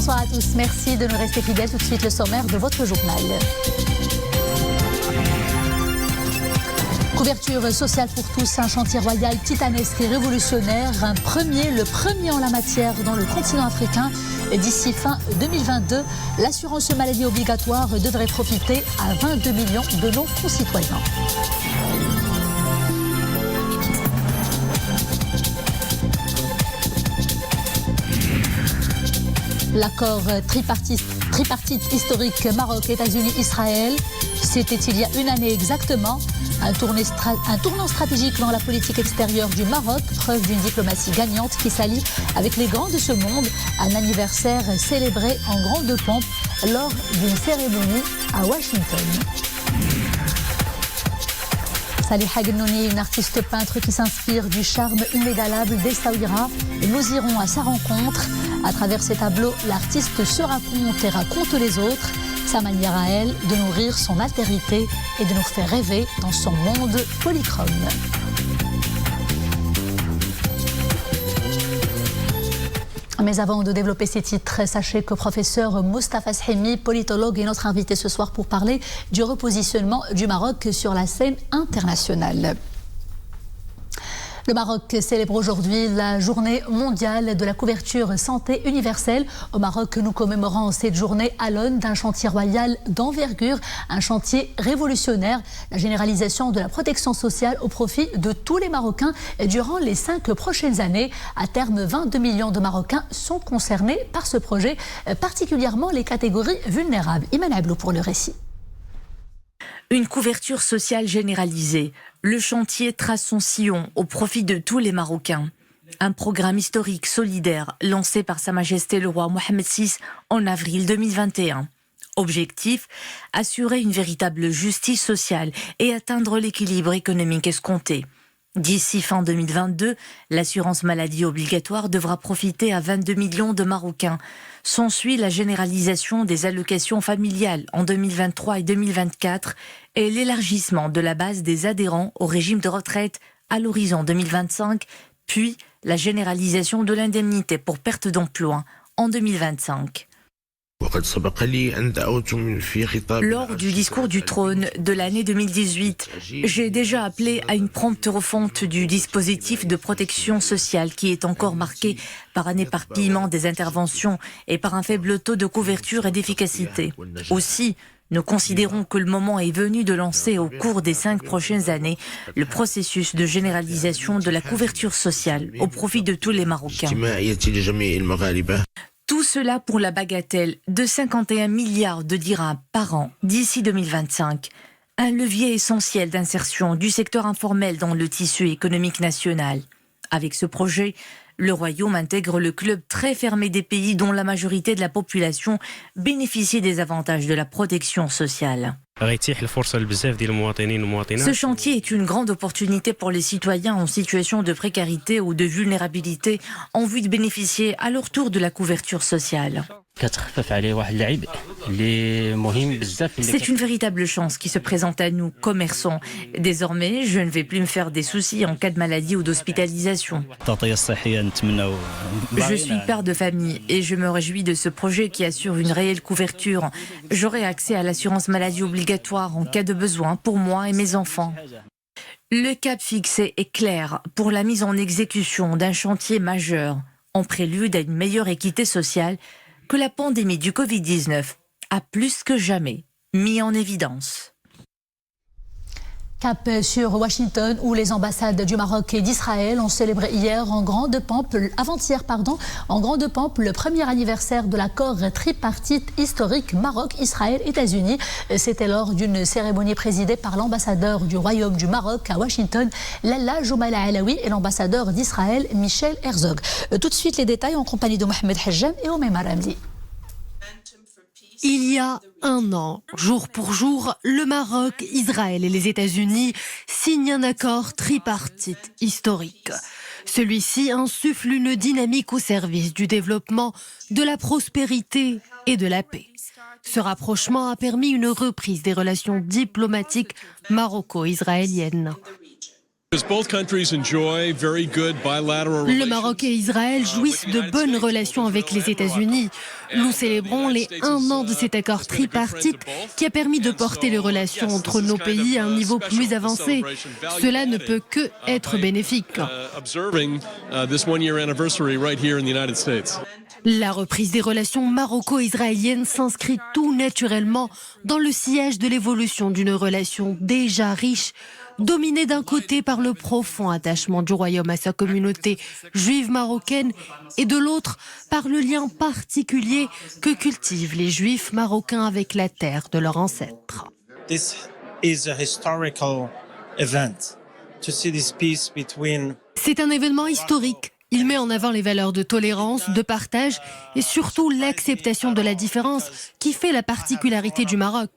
Bonsoir à tous, merci de nous rester fidèles. Tout de suite le sommaire de votre journal. Couverture sociale pour tous, un chantier royal titanesque et révolutionnaire, le premier en la matière dans le continent africain. Et d'ici fin 2022, l'assurance maladie obligatoire devrait profiter à 22 millions de nos concitoyens. L'accord tripartite historique Maroc-États-Unis-Israël, c'était il y a une année exactement. Un tournant stratégique dans la politique extérieure du Maroc, preuve d'une diplomatie gagnante qui s'allie avec les grands de ce monde. Un anniversaire célébré en grande pompe lors d'une cérémonie à Washington. Salih Haghnouni, une artiste peintre qui s'inspire du charme inégalable d'Essaouira. Nous irons à sa rencontre. À travers ses tableaux, l'artiste se raconte et raconte les autres. Sa manière à elle de nourrir son altérité et de nous faire rêver dans son monde polychrome. Mais avant de développer ces titres, sachez que professeur Moustapha Shemi, politologue, est notre invité ce soir pour parler du repositionnement du Maroc sur la scène internationale. Le Maroc célèbre aujourd'hui la journée mondiale de la couverture santé universelle. Au Maroc, nous commémorons cette journée à l'aune d'un chantier royal d'envergure, un chantier révolutionnaire, la généralisation de la protection sociale au profit de tous les Marocains durant les 5 prochaines années. À terme, 22 millions de Marocains sont concernés par ce projet, particulièrement les catégories vulnérables. Iman Ablou pour le récit. Une couverture sociale généralisée. Le chantier trace son sillon au profit de tous les Marocains. Un programme historique solidaire lancé par Sa Majesté le roi Mohammed VI en avril 2021. Objectif, assurer une véritable justice sociale et atteindre l'équilibre économique escompté. D'ici fin 2022, l'assurance maladie obligatoire devra profiter à 22 millions de Marocains. S'ensuit la généralisation des allocations familiales en 2023 et 2024 et l'élargissement de la base des adhérents au régime de retraite à l'horizon 2025, puis la généralisation de l'indemnité pour perte d'emploi en 2025. Lors du discours du trône de l'année 2018, j'ai déjà appelé à une prompte refonte du dispositif de protection sociale qui est encore marqué par un éparpillement des interventions et par un faible taux de couverture et d'efficacité. Aussi, nous considérons que le moment est venu de lancer au cours des 5 prochaines années le processus de généralisation de la couverture sociale au profit de tous les Marocains. Tout cela pour la bagatelle de 51 milliards de dirhams par an d'ici 2025. Un levier essentiel d'insertion du secteur informel dans le tissu économique national. Avec ce projet, le Royaume intègre le club très fermé des pays dont la majorité de la population bénéficie des avantages de la protection sociale. Ce chantier est une grande opportunité pour les citoyens en situation de précarité ou de vulnérabilité en vue de bénéficier à leur tour de la couverture sociale. C'est une véritable chance qui se présente à nous, commerçants. Désormais, je ne vais plus me faire des soucis en cas de maladie ou d'hospitalisation. Je suis père de famille et je me réjouis de ce projet qui assure une réelle couverture. J'aurai accès à l'assurance maladie obligatoire en cas de besoin pour moi et mes enfants. Le cap fixé est clair pour la mise en exécution d'un chantier majeur, en prélude à une meilleure équité sociale que la pandémie du Covid-19 a plus que jamais mis en évidence. Cap sur Washington où les ambassades du Maroc et d'Israël ont célébré hier en grande pompe, avant-hier en grande pompe, le premier anniversaire de l'accord tripartite historique Maroc-Israël-États-Unis. C'était lors d'une cérémonie présidée par l'ambassadeur du Royaume du Maroc à Washington, Lalla Joumala Alaoui, et l'ambassadeur d'Israël, Michel Herzog. Tout de suite les détails en compagnie de Mohamed Hajjam et Oumema Ramzi. Il y a un an, jour pour jour, le Maroc, Israël et les États-Unis signent un accord tripartite historique. Celui-ci insuffle une dynamique au service du développement, de la prospérité et de la paix. Ce rapprochement a permis une reprise des relations diplomatiques maroco-israéliennes. Le Maroc et Israël jouissent de bonnes relations avec les États-Unis. Nous célébrons les 1 an de cet accord tripartite qui a permis de porter les relations entre nos pays à un niveau plus avancé. Cela ne peut que être bénéfique. La reprise des relations maroco-israéliennes s'inscrit tout naturellement dans le sillage de l'évolution d'une relation déjà riche, dominée d'un côté par le profond attachement du royaume à sa communauté juive marocaine et de l'autre par le lien particulier que cultivent les juifs marocains avec la terre de leurs ancêtres. C'est un événement historique. Il met en avant les valeurs de tolérance, de partage et surtout l'acceptation de la différence qui fait la particularité du Maroc.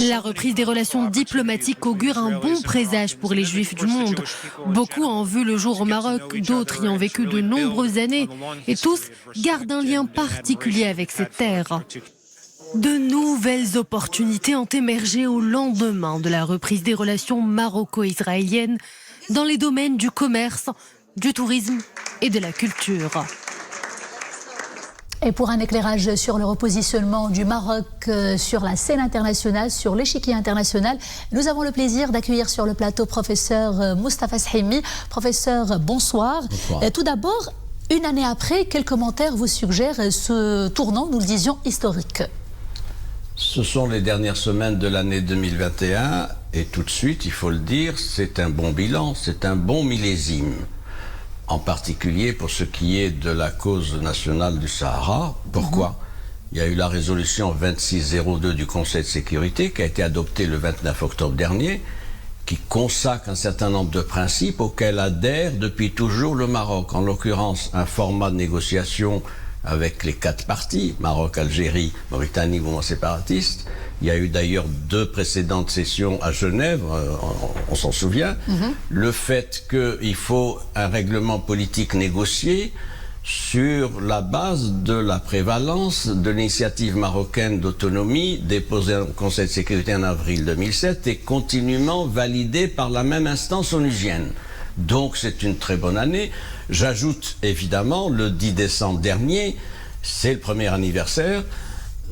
La reprise des relations diplomatiques augure un bon présage pour les Juifs du monde. Beaucoup ont vu le jour au Maroc, d'autres y ont vécu de nombreuses années et tous gardent un lien particulier avec cette terre. De nouvelles opportunités ont émergé au lendemain de la reprise des relations maroco-israéliennes dans les domaines du commerce, du tourisme et de la culture. Et pour un éclairage sur le repositionnement du Maroc sur la scène internationale, sur l'échiquier international, nous avons le plaisir d'accueillir sur le plateau professeur Mostafa Shemi. Professeur, bonsoir. Bonsoir. Tout d'abord, une année après, quels commentaires vous suggèrent ce tournant, nous le disions, historique ? Ce sont les dernières semaines de l'année 2021 et tout de suite, il faut le dire, c'est un bon bilan, c'est un bon millésime. En particulier pour ce qui est de la cause nationale du Sahara. Pourquoi ? Il y a eu la résolution 2602 du Conseil de sécurité qui a été adoptée le 29 octobre dernier, qui consacre un certain nombre de principes auxquels adhère depuis toujours le Maroc. En l'occurrence, un format de négociation avec les 4 parties, Maroc, Algérie, Mauritanie, mouvement séparatiste. Il y a eu d'ailleurs 2 précédentes sessions à Genève, on s'en souvient. Le fait qu'il faut un règlement politique négocié sur la base de la prévalence de l'initiative marocaine d'autonomie déposée au Conseil de sécurité en avril 2007 et continuellement validée par la même instance onusienne. Donc c'est une très bonne année. J'ajoute évidemment le 10 décembre dernier, c'est le premier anniversaire,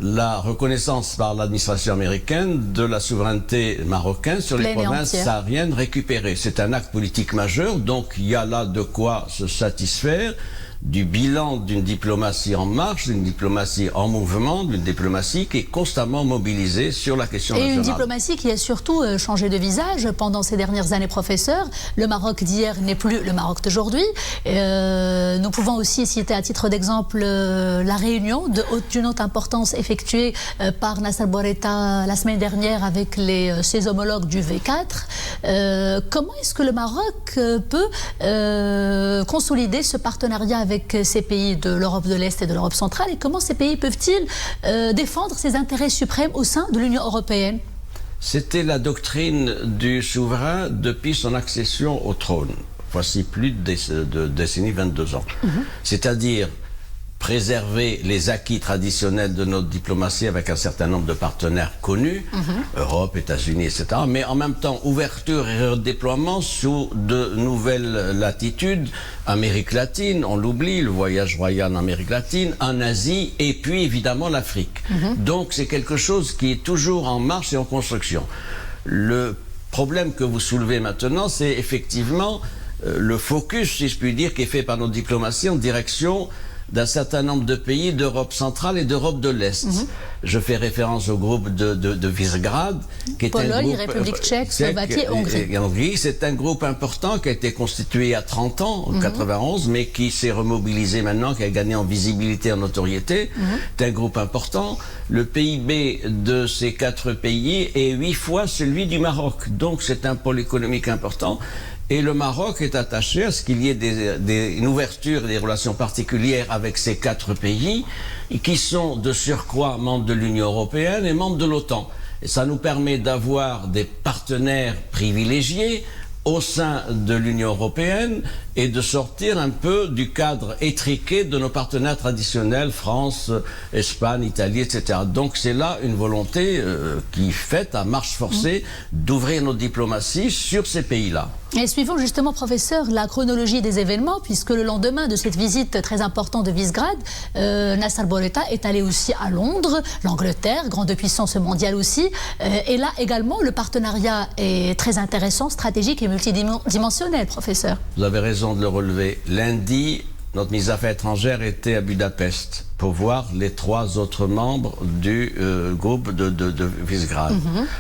la reconnaissance par l'administration américaine de la souveraineté marocaine sur les provinces sahariennes récupérées. C'est un acte politique majeur, donc il y a là de quoi se satisfaire du bilan d'une diplomatie en marche, d'une diplomatie en mouvement, d'une diplomatie qui est constamment mobilisée sur la question régionale. Et une diplomatie qui a surtout changé de visage pendant ces dernières années, professeur. Le Maroc d'hier n'est plus le Maroc d'aujourd'hui. Nous pouvons aussi citer à titre d'exemple la réunion d'une haute importance effectuée par Nasser Bourita la semaine dernière avec ses homologues du V4. Comment est-ce que le Maroc peut consolider ce partenariat avec ces pays de l'Europe de l'Est et de l'Europe centrale et comment ces pays peuvent-ils défendre ses intérêts suprêmes au sein de l'Union européenne ? C'était la doctrine du souverain depuis son accession au trône. Voici plus de décennie, 22 ans. C'est-à-dire préserver les acquis traditionnels de notre diplomatie avec un certain nombre de partenaires connus, Europe, États-Unis, etc. Mais en même temps, ouverture et redéploiement sous de nouvelles latitudes, Amérique latine, on l'oublie, le voyage royal en Amérique latine, en Asie, et puis évidemment l'Afrique. Donc c'est quelque chose qui est toujours en marche et en construction. Le problème que vous soulevez maintenant, c'est effectivement le focus, si je puis dire, qui est fait par notre diplomatie en direction d'un certain nombre de pays d'Europe centrale et d'Europe de l'Est. Je fais référence au groupe de Visegrad, qui est Pologne, un groupe, République tchèque, Slovaquie et Hongrie. Hongrie. C'est un groupe important qui a été constitué il y a 30 ans, en 91, mais qui s'est remobilisé maintenant, qui a gagné en visibilité, en notoriété. C'est un groupe important. Le PIB de ces 4 pays est 8 fois celui du Maroc. Donc c'est un pôle économique important. Et le Maroc est attaché à ce qu'il y ait une ouverture et des relations particulières avec ces 4 pays qui sont de surcroît membres de l'Union européenne et membres de l'OTAN. Et ça nous permet d'avoir des partenaires privilégiés au sein de l'Union européenne et de sortir un peu du cadre étriqué de nos partenaires traditionnels, France, Espagne, Italie, etc. Donc c'est là une volonté qui fait à marche forcée d'ouvrir nos diplomaties sur ces pays-là. Et suivons justement, professeur, la chronologie des événements, puisque le lendemain de cette visite très importante de Visegrad, Nasser Bourita est allé aussi à Londres, l'Angleterre, grande puissance mondiale aussi. Et là également, le partenariat est très intéressant, stratégique et multidimensionnel, professeur. Vous avez raison de le relever. Lundi, notre ministre des Affaires étrangères était à Budapest pour voir les 3 autres membres du groupe de Visegrad.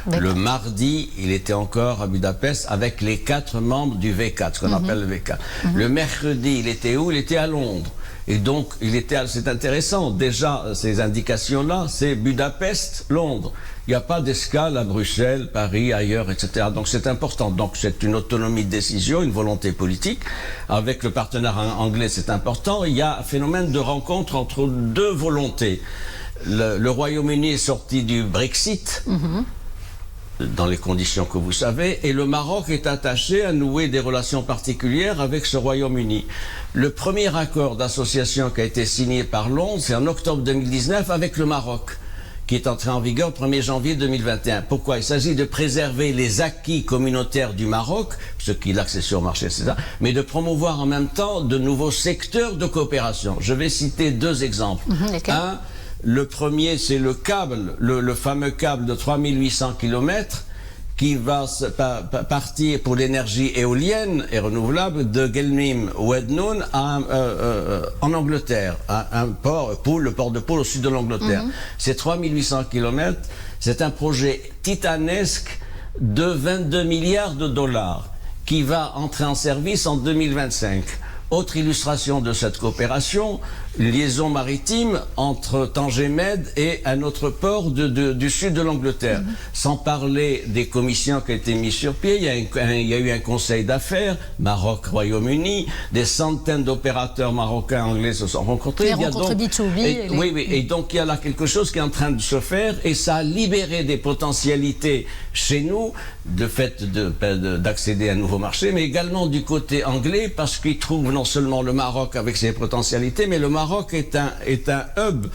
Le mardi, il était encore à Budapest avec les 4 membres du V4, ce qu'on appelle le V4. Le mercredi, il était où? Il était à Londres. Et donc, c'est intéressant. Déjà, ces indications-là, c'est Budapest, Londres. Il n'y a pas d'escale à Bruxelles, Paris, ailleurs, etc. Donc c'est important. Donc c'est une autonomie de décision, une volonté politique. Avec le partenaire anglais, c'est important. Il y a un phénomène de rencontre entre 2 volontés. Le Royaume-Uni est sorti du Brexit, dans les conditions que vous savez, et le Maroc est attaché à nouer des relations particulières avec ce Royaume-Uni. Le premier accord d'association qui a été signé par Londres, c'est en octobre 2019 avec le Maroc, qui est entré en vigueur le 1er janvier 2021. Pourquoi? Il s'agit de préserver les acquis communautaires du Maroc, ce qui est l'accession au marché, c'est ça, mais de promouvoir en même temps de nouveaux secteurs de coopération. Je vais citer 2 exemples. Un, le premier, c'est le câble, le fameux câble de 3800 km qui va partir pour l'énergie éolienne et renouvelable de Gelmim ou Ednoun en Angleterre, un port, le port de Poole au sud de l'Angleterre. C'est 3800 km, c'est un projet titanesque de 22 milliards de dollars qui va entrer en service en 2025. Autre illustration de cette coopération, une liaison maritime entre Tanger-Med et un autre port du sud de l'Angleterre. Sans parler des commissions qui ont été mises sur pied, il y a eu un conseil d'affaires, Maroc, Royaume-Uni, des centaines d'opérateurs marocains et anglais se sont rencontrés. Les rencontres B2B. Et donc il y a là quelque chose qui est en train de se faire et ça a libéré des potentialités chez nous, de fait d'accéder à un nouveau marché, mais également du côté anglais, parce qu'ils trouvent non seulement le Maroc avec ses potentialités, mais le Maroc est un hub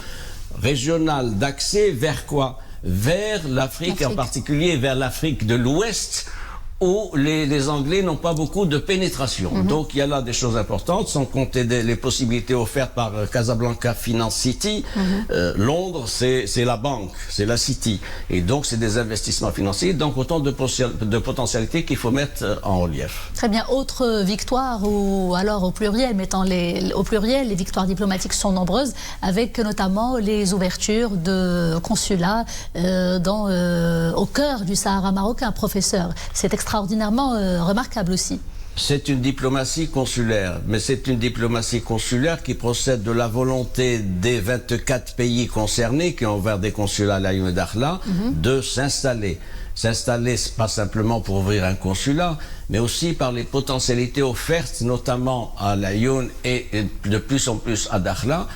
régional d'accès vers quoi? Vers l'Afrique, en particulier vers l'Afrique de l'Ouest, où les Anglais n'ont pas beaucoup de pénétration. Donc il y a là des choses importantes, sans compter les possibilités offertes par Casablanca Finance City. Londres, c'est la banque, c'est la City. Et donc c'est des investissements financiers, donc autant de potentialités qu'il faut mettre en relief. Très bien. Autre victoire, ou alors au pluriel, au pluriel, les victoires diplomatiques sont nombreuses, avec notamment les ouvertures de consulats au cœur du Sahara marocain, professeur. C'est extraordinairement remarquable aussi. C'est une diplomatie consulaire, mais c'est une diplomatie consulaire qui procède de la volonté des 24 pays concernés qui ont ouvert des consulats à Laayoune et Dakhla de s'installer. S'installer, pas simplement pour ouvrir un consulat, mais aussi par les potentialités offertes, notamment à Laayoune et de plus en plus à Dakhla.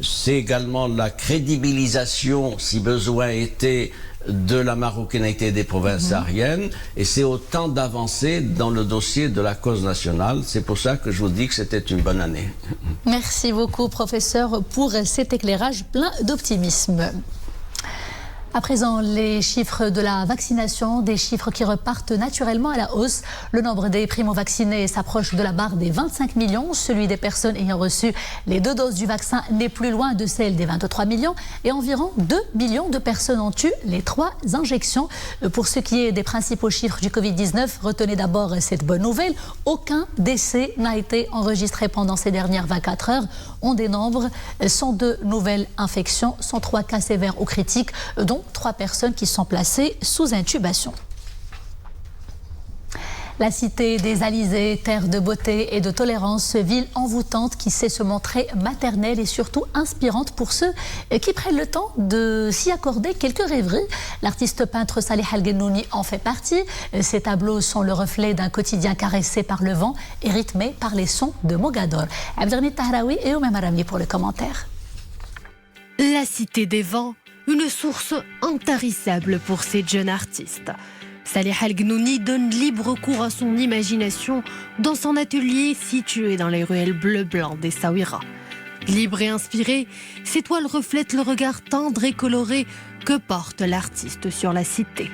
C'est également la crédibilisation, si besoin était, de la marocanité des provinces sahariennes, et c'est autant d'avancées dans le dossier de la cause nationale. C'est pour ça que je vous dis que c'était une bonne année. Merci beaucoup, professeur, pour cet éclairage plein d'optimisme. À présent, les chiffres de la vaccination, des chiffres qui repartent naturellement à la hausse. Le nombre des primo-vaccinés s'approche de la barre des 25 millions. Celui des personnes ayant reçu les 2 doses du vaccin n'est plus loin de celle des 23 millions. Et environ 2 millions de personnes ont eu les 3 injections. Pour ce qui est des principaux chiffres du Covid-19, retenez d'abord cette bonne nouvelle. Aucun décès n'a été enregistré pendant ces dernières 24 heures. On dénombre 102 nouvelles infections, 103 cas sévères ou critiques, dont 3 personnes qui sont placées sous intubation. La cité des Alizés, terre de beauté et de tolérance, ville envoûtante qui sait se montrer maternelle et surtout inspirante pour ceux qui prennent le temps de s'y accorder quelques rêveries. L'artiste peintre Salih Al-Genouni en fait partie. Ces tableaux sont le reflet d'un quotidien caressé par le vent et rythmé par les sons de Mogador. Abdelghani Tahraoui et Oumé Marami pour le commentaire. La cité des vents, une source intarissable pour ces jeunes artistes. Salih Al-Ghnouni donne libre cours à son imagination dans son atelier situé dans les ruelles bleu-blanc d'Essaouira. Libre et inspirée, ses toiles reflètent le regard tendre et coloré que porte l'artiste sur la cité.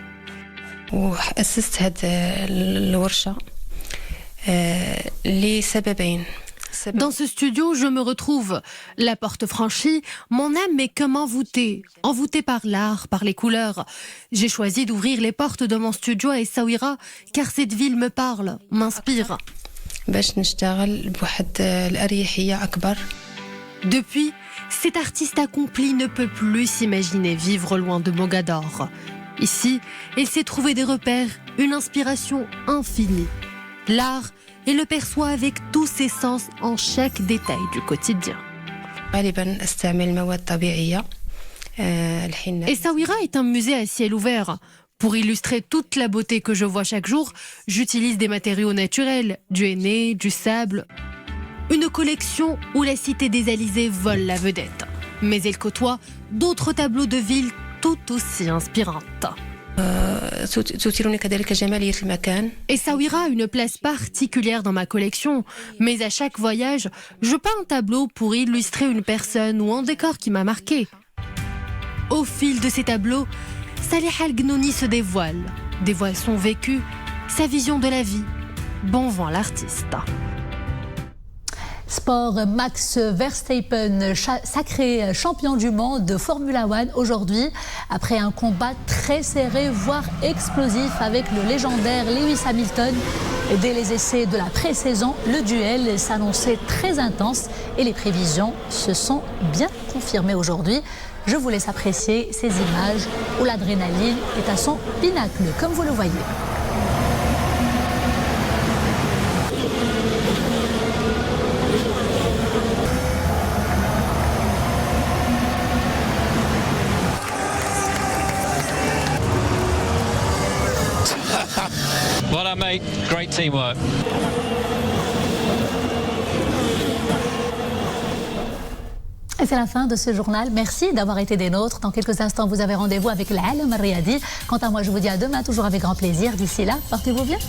وأسست هذه الورشة لسببين. Dans ce studio, je me retrouve. La porte franchie, mon âme est comme envoûtée par l'art, par les couleurs. J'ai choisi d'ouvrir les portes de mon studio à Essaouira car cette ville me parle, m'inspire. باش نشتغل بواحد الأريحية أكبر. Depuis, cet artiste accompli ne peut plus s'imaginer vivre loin de Mogador. Ici, il s'est trouvé des repères, une inspiration infinie. L'art, il le perçoit avec tous ses sens en chaque détail du quotidien. غالبا استعمل مواد طبيعية. Essaouira est un musée à ciel ouvert. Pour illustrer toute la beauté que je vois chaque jour, j'utilise des matériaux naturels, du henné, du sable. Une collection où la cité des Alizés vole la vedette. Mais elle côtoie d'autres tableaux de ville tout aussi inspirantes. تثيرني كذلك جمالية المكان. Essaouira a une place particulière dans ma collection, mais à chaque voyage, je peins un tableau pour illustrer une personne ou un décor qui m'a marqué. Au fil de ces tableaux, Salih Al-Ghnouni se dévoile son vécu, sa vision de la vie. Bon vent à l'artiste. Sport, Max Verstappen, sacré champion du monde de Formula 1 aujourd'hui, après un combat très serré, voire explosif avec le légendaire Lewis Hamilton. Dès les essais de la pré-saison, le duel s'annonçait très intense et les prévisions se sont bien confirmées aujourd'hui. Je vous laisse apprécier ces images où l'adrénaline est à son pinacle, comme vous le voyez. Well done, mate. Great teamwork. Et c'est la fin de ce journal. Merci d'avoir été des nôtres. Dans quelques instants, vous avez rendez-vous avec l'Alam Riyadi. Quant à moi, je vous dis à demain, toujours avec grand plaisir. D'ici là, portez-vous bien.